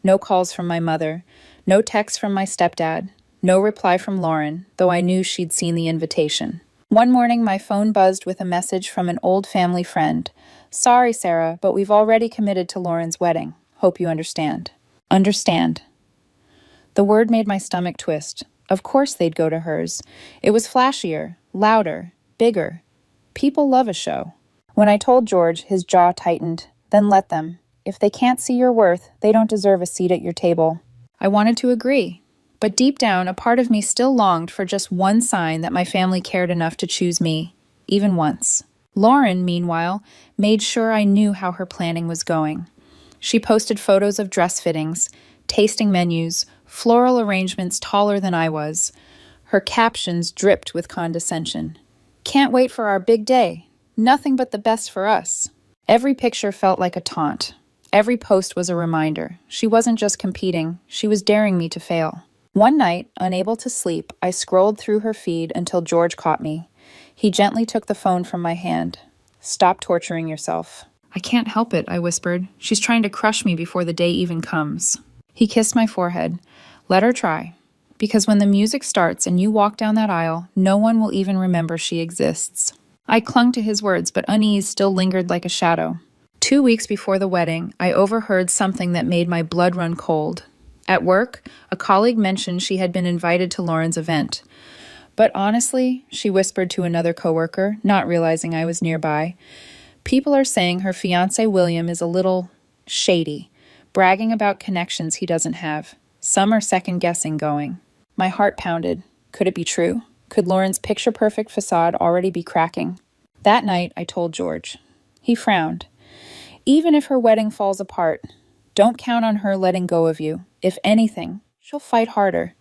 No calls from my mother, no texts from my stepdad, no reply from Lauren, though I knew she'd seen the invitation. One morning, my phone buzzed with a message from an old family friend. "Sorry, Sarah, but we've already committed to Lauren's wedding. Hope you understand." Understand. The word made my stomach twist. Of course they'd go to hers. It was flashier, louder, bigger. People love a show. When I told George, his jaw tightened. Then let them. If they can't see your worth, they don't deserve a seat at your table. I wanted to agree. But deep down, a part of me still longed for just one sign that my family cared enough to choose me, even once. Lauren, meanwhile, made sure I knew how her planning was going. She posted photos of dress fittings, tasting menus, floral arrangements taller than I was. Her captions dripped with condescension. "Can't wait for our big day. Nothing but the best for us." Every picture felt like a taunt. Every post was a reminder. She wasn't just competing, she was daring me to fail. One night, unable to sleep, I scrolled through her feed until George caught me. He gently took the phone from my hand. "Stop torturing yourself." "I can't help it," I whispered. "She's trying to crush me before the day even comes." He kissed my forehead. "Let her try. Because when the music starts and you walk down that aisle, no one will even remember she exists." I clung to his words, but unease still lingered like a shadow. 2 weeks before the wedding, I overheard something that made my blood run cold. At work, a colleague mentioned she had been invited to Lauren's event. "But honestly," she whispered to another coworker, not realizing I was nearby, People are saying her fiancé William is a little shady, bragging about connections he doesn't have. Some are second-guessing going. My heart pounded. Could it be true? Could Lauren's picture-perfect facade already be cracking? That night, I told George. He frowned. Even if her wedding falls apart, don't count on her letting go of you. If anything, she'll fight harder.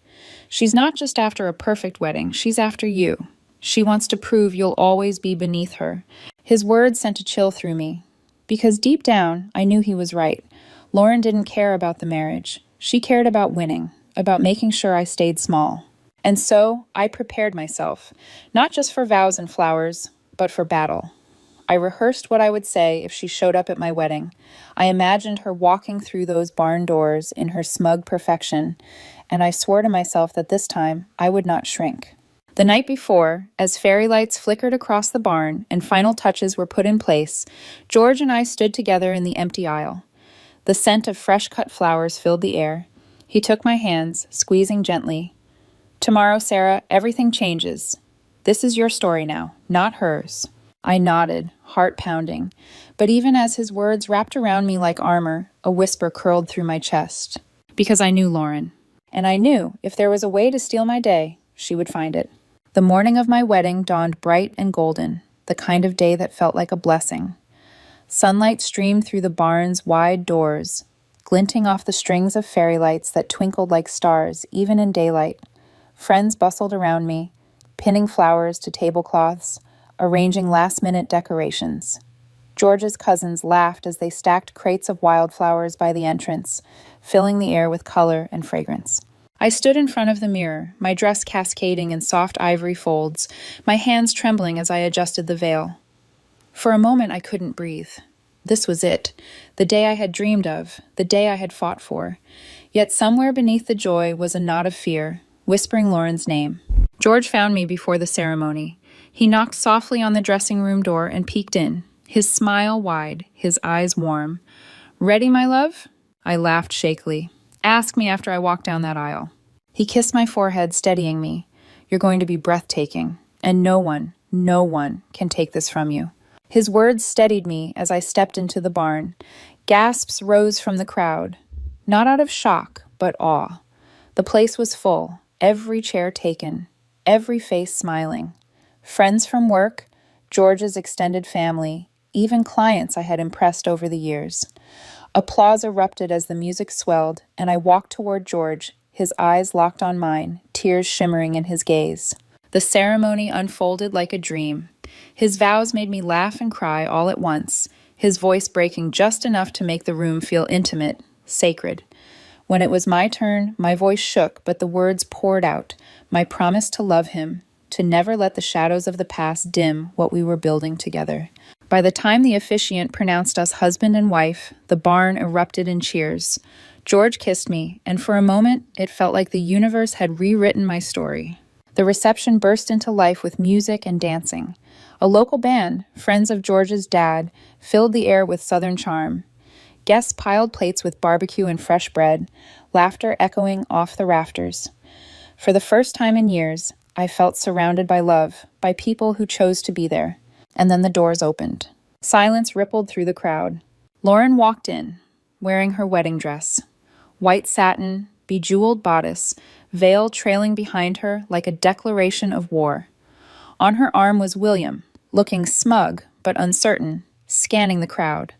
She's not just after a perfect wedding, she's after you. She wants to prove you'll always be beneath her. His words sent a chill through me. Because deep down, I knew he was right. Lauren didn't care about the marriage. She cared about winning, about making sure I stayed small. And so, I prepared myself, not just for vows and flowers, but for battle. I rehearsed what I would say if she showed up at my wedding. I imagined her walking through those barn doors in her smug perfection, and I swore to myself that this time I would not shrink. The night before, as fairy lights flickered across the barn and final touches were put in place, George and I stood together in the empty aisle. The scent of fresh-cut flowers filled the air. He took my hands, squeezing gently. Tomorrow, Sarah, everything changes. This is your story now, not hers. I nodded, heart pounding, but even as his words wrapped around me like armor, a whisper curled through my chest. Because I knew Lauren. And I knew if there was a way to steal my day, she would find it. The morning of my wedding dawned bright and golden, the kind of day that felt like a blessing. Sunlight streamed through the barn's wide doors, glinting off the strings of fairy lights that twinkled like stars even in daylight. Friends bustled around me, pinning flowers to tablecloths, arranging last-minute decorations. George's cousins laughed as they stacked crates of wildflowers by the entrance, filling the air with color and fragrance. I stood in front of the mirror, my dress cascading in soft ivory folds, my hands trembling as I adjusted the veil. For a moment, I couldn't breathe. This was it, the day I had dreamed of, the day I had fought for. Yet somewhere beneath the joy was a knot of fear, whispering Lauren's name. George found me before the ceremony. He knocked softly on the dressing room door and peeked in, his smile wide, his eyes warm. "Ready, my love?" I laughed shakily. "Ask me after I walk down that aisle." He kissed my forehead, steadying me. "You're going to be breathtaking, and no one can take this from you." His words steadied me as I stepped into the barn. Gasps rose from the crowd, not out of shock, but awe. The place was full, every chair taken, every face smiling. Friends from work, George's extended family, even clients I had impressed over the years. Applause erupted as the music swelled, and I walked toward George, his eyes locked on mine, tears shimmering in his gaze. The ceremony unfolded like a dream. His vows made me laugh and cry all at once, his voice breaking just enough to make the room feel intimate, sacred. When it was my turn, my voice shook, but the words poured out, my promise to love him, to never let the shadows of the past dim what we were building together. By the time the officiant pronounced us husband and wife, the barn erupted in cheers. George kissed me, and for a moment, it felt like the universe had rewritten my story. The reception burst into life with music and dancing. A local band, friends of George's dad, filled the air with Southern charm. Guests piled plates with barbecue and fresh bread, laughter echoing off the rafters. For the first time in years, I felt surrounded by love, by people who chose to be there. And then the doors opened. Silence rippled through the crowd. Lauren walked in, wearing her wedding dress. White satin, bejeweled bodice, veil trailing behind her like a declaration of war. On her arm was William, looking smug but uncertain, scanning the crowd.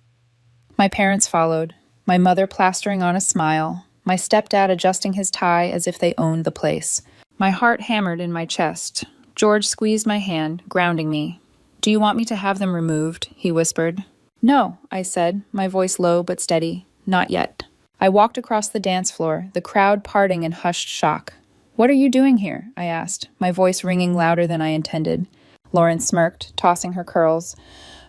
My parents followed, my mother plastering on a smile, my stepdad adjusting his tie as if they owned the place. My heart hammered in my chest. George squeezed my hand, grounding me. "Do you want me to have them removed?" he whispered. "No," I said, my voice low but steady. "Not yet." I walked across the dance floor, the crowd parting in hushed shock. "What are you doing here?" I asked, my voice ringing louder than I intended. Lauren smirked, tossing her curls.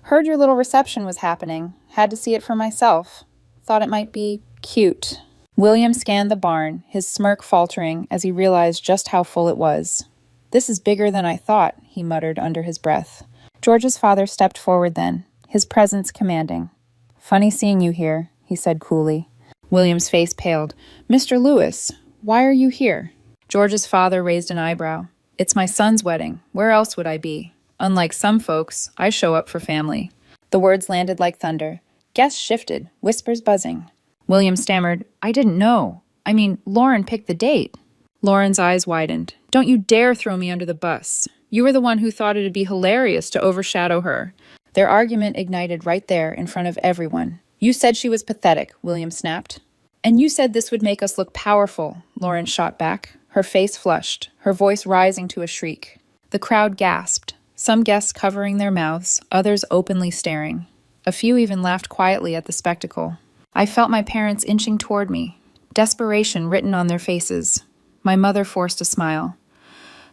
"Heard your little reception was happening. Had to see it for myself. Thought it might be cute." William scanned the barn, his smirk faltering as he realized just how full it was. "This is bigger than I thought," he muttered under his breath. George's father stepped forward then, his presence commanding. "Funny seeing you here," he said coolly. William's face paled. "Mr. Lewis, why are you here?" George's father raised an eyebrow. "It's my son's wedding. Where else would I be? Unlike some folks, I show up for family." The words landed like thunder. Guests shifted, whispers buzzing. William stammered, I didn't know. I mean, Lauren picked the date. Lauren's eyes widened. Don't you dare throw me under the bus. You were the one who thought it'd be hilarious to overshadow her. Their argument ignited right there in front of everyone. You said she was pathetic, William snapped. And you said this would make us look powerful, Lauren shot back, her face flushed, her voice rising to a shriek. The crowd gasped, some guests covering their mouths, others openly staring. A few even laughed quietly at the spectacle. I felt my parents inching toward me, desperation written on their faces. My mother forced a smile.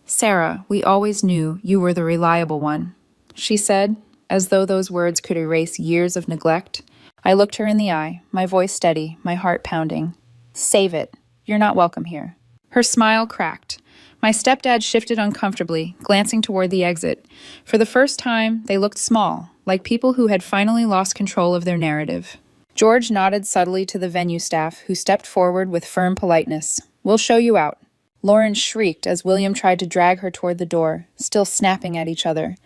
Sarah, we always knew you were the reliable one, she said, as though those words could erase years of neglect. I looked her in the eye, my voice steady, my heart pounding. Save it. You're not welcome here. Her smile cracked. My stepdad shifted uncomfortably, glancing toward the exit. For the first time, they looked small, like people who had finally lost control of their narrative. George nodded subtly to the venue staff, who stepped forward with firm politeness. We'll show you out. Lauren shrieked as William tried to drag her toward the door, still snapping at each other.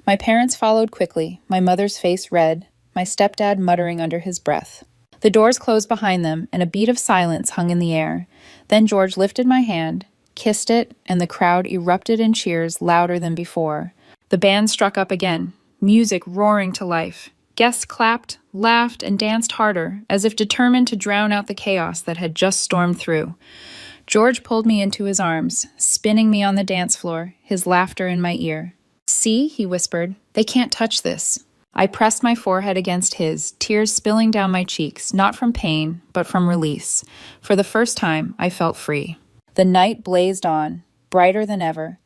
My parents followed quickly, my mother's face red, my stepdad muttering under his breath. The doors closed behind them, and a beat of silence hung in the air. Then George lifted my hand, kissed it, and the crowd erupted in cheers louder than before. The band struck up again, music roaring to life. Guests clapped, laughed, and danced harder, as if determined to drown out the chaos that had just stormed through. George pulled me into his arms, spinning me on the dance floor, his laughter in my ear. See, he whispered, they can't touch this. I pressed my forehead against his, tears spilling down my cheeks, not from pain, but from release. For the first time, I felt free. The night blazed on, brighter than ever.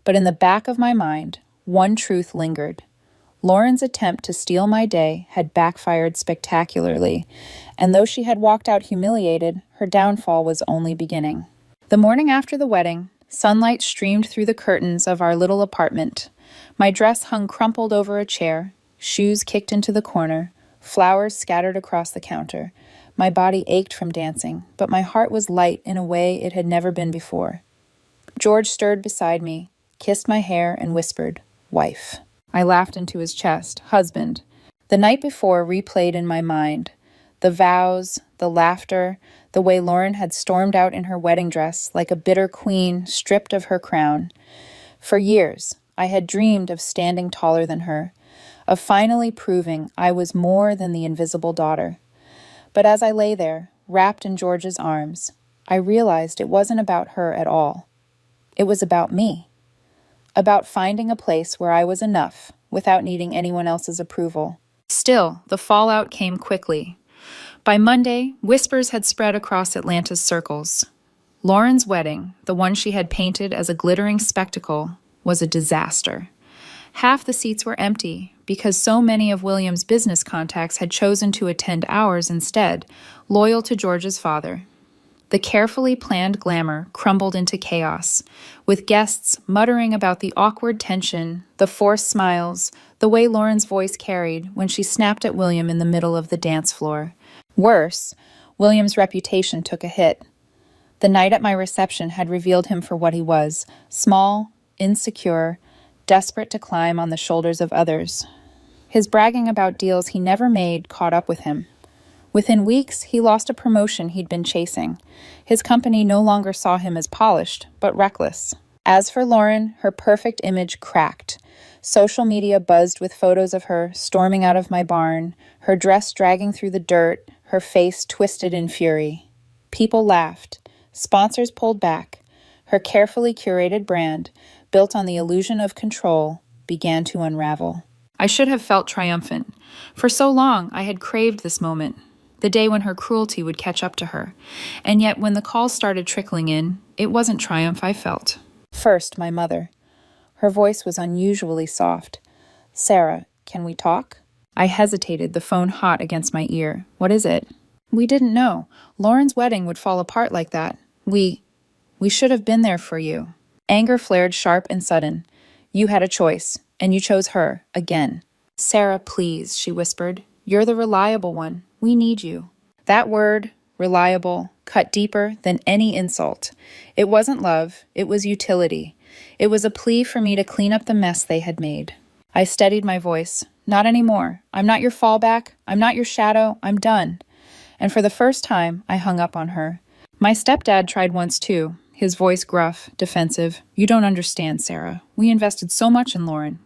But in the back of my mind, one truth lingered. Lauren's attempt to steal my day had backfired spectacularly, and though she had walked out humiliated, her downfall was only beginning. The morning after the wedding, sunlight streamed through the curtains of our little apartment. My dress hung crumpled over a chair, shoes kicked into the corner, flowers scattered across the counter. My body ached from dancing, but my heart was light in a way it had never been before. George stirred beside me, kissed my hair, and whispered, "Wife." I laughed into his chest, "Husband." The night before replayed in my mind. The vows, the laughter, the way Lauren had stormed out in her wedding dress like a bitter queen stripped of her crown. For years, I had dreamed of standing taller than her, of finally proving I was more than the invisible daughter. But as I lay there, wrapped in George's arms, I realized it wasn't about her at all. It was about me. About finding a place where I was enough without needing anyone else's approval. Still, the fallout came quickly. By Monday, whispers had spread across Atlanta's circles. Lauren's wedding, the one she had painted as a glittering spectacle, was a disaster. Half the seats were empty because so many of William's business contacts had chosen to attend ours instead, loyal to George's father. The carefully planned glamour crumbled into chaos, with guests muttering about the awkward tension, the forced smiles, the way Lauren's voice carried when she snapped at William in the middle of the dance floor. Worse, William's reputation took a hit. The night at my reception had revealed him for what he was, small, insecure, desperate to climb on the shoulders of others. His bragging about deals he never made caught up with him. Within weeks, he lost a promotion he'd been chasing. His company no longer saw him as polished, but reckless. As for Lauren, her perfect image cracked. Social media buzzed with photos of her storming out of my barn, her dress dragging through the dirt, her face twisted in fury. People laughed. Sponsors pulled back. Her carefully curated brand, built on the illusion of control, began to unravel. I should have felt triumphant. For so long, I had craved this moment. The day when her cruelty would catch up to her. And yet when the calls started trickling in, it wasn't triumph I felt. First, my mother. Her voice was unusually soft. "Sarah, can we talk?" I hesitated, the phone hot against my ear. "What is it?" "We didn't know. Lauren's wedding would fall apart like that. We should have been there for you." Anger flared sharp and sudden. "You had a choice, and you chose her, again." "Sarah, please," she whispered. "You're the reliable one. We need you." That word, reliable, cut deeper than any insult. It wasn't love, it was utility. It was a plea for me to clean up the mess they had made. I steadied my voice. Not anymore. I'm not your fallback. I'm not your shadow. I'm done. And for the first time, I hung up on her. My stepdad tried once too, his voice gruff, defensive. You don't understand, Sarah. We invested so much in Lauren.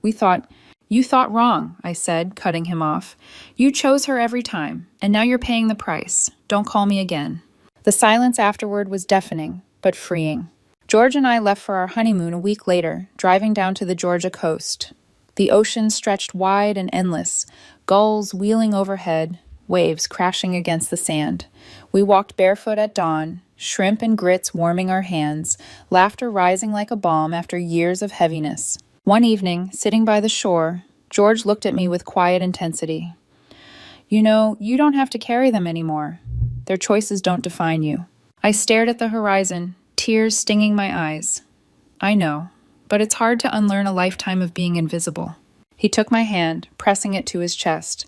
You thought wrong, I said, cutting him off. You chose her every time, and now you're paying the price. Don't call me again. The silence afterward was deafening, but freeing. George and I left for our honeymoon a week later, driving down to the Georgia coast. The ocean stretched wide and endless, gulls wheeling overhead, waves crashing against the sand. We walked barefoot at dawn, shrimp and grits warming our hands, laughter rising like a balm after years of heaviness. One evening, sitting by the shore, George looked at me with quiet intensity. You know, you don't have to carry them anymore. Their choices don't define you. I stared at the horizon, tears stinging my eyes. I know, but it's hard to unlearn a lifetime of being invisible. He took my hand, pressing it to his chest.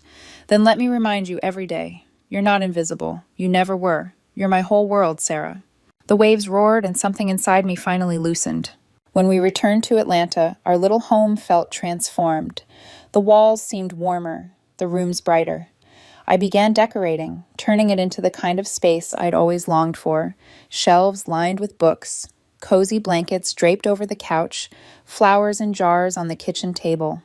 Then let me remind you every day, you're not invisible. You never were. You're my whole world, Sarah. The waves roared and something inside me finally loosened. When we returned to Atlanta, our little home felt transformed. The walls seemed warmer, the rooms brighter. I began decorating, turning it into the kind of space I'd always longed for. Shelves lined with books, cozy blankets draped over the couch, flowers in jars on the kitchen table.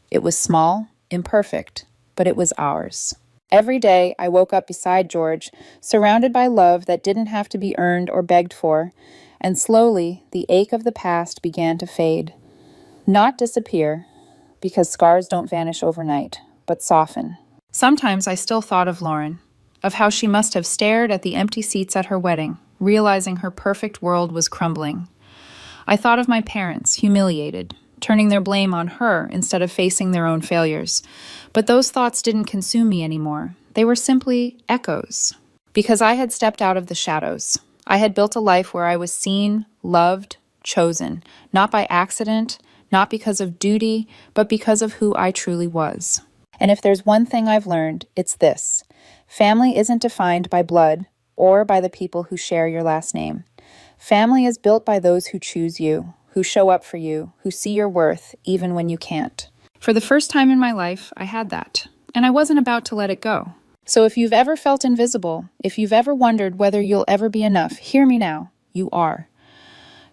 It was small, imperfect, but it was ours. Every day, I woke up beside George, surrounded by love that didn't have to be earned or begged for, and slowly, the ache of the past began to fade. Not disappear, because scars don't vanish overnight, but soften. Sometimes I still thought of Lauren, of how she must have stared at the empty seats at her wedding, realizing her perfect world was crumbling. I thought of my parents, humiliated, turning their blame on her instead of facing their own failures. But those thoughts didn't consume me anymore. They were simply echoes. Because I had stepped out of the shadows. I had built a life where I was seen, loved, chosen, not by accident, not because of duty, but because of who I truly was. And if there's one thing I've learned, it's this. Family isn't defined by blood or by the people who share your last name. Family is built by those who choose you, who show up for you, who see your worth even when you can't. For the first time in my life, I had that, and I wasn't about to let it go. So if you've ever felt invisible, if you've ever wondered whether you'll ever be enough, hear me now. You are.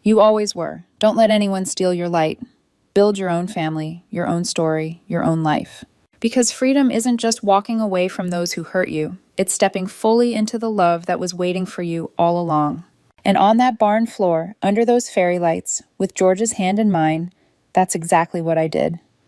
You always were. Don't let anyone steal your light. Build your own family, your own story, your own life. Because freedom isn't just walking away from those who hurt you. It's stepping fully into the love that was waiting for you all along. And on that barn floor, under those fairy lights, with George's hand in mine, that's exactly what I did.